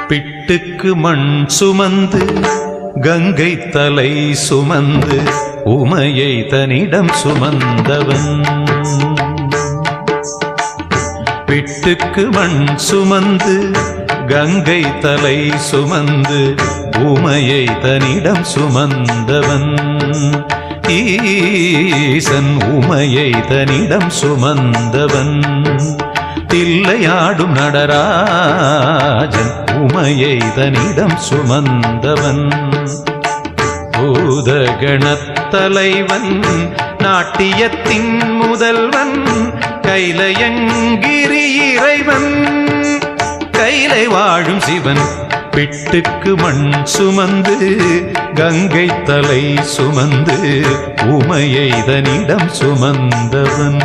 பிட்டுக்கு மண் சுமந்து கங்கை தலை சுமந்து உமையை தன்னிடம் சுமந்தவன். பிட்டுக்கு மண் சுமந்து கங்கை தலை சுமந்து உமையை தன்னிடம் சுமந்தவன். ஈசன் உமையை தன்னிடம் சுமந்தவன். தில்லையாடும் நடராஜன் உமையை தன்னிடம் சுமந்தவன். பூதகணத்தலைவன் நாட்டியத்தின் முதல்வன் கைலயங்கிரி இறைவன் கைலை வாழும் சிவன். பிட்டுக்கு மண் சுமந்து கங்கை தலை சுமந்து உமையை தன்னிடம் சுமந்தவன்.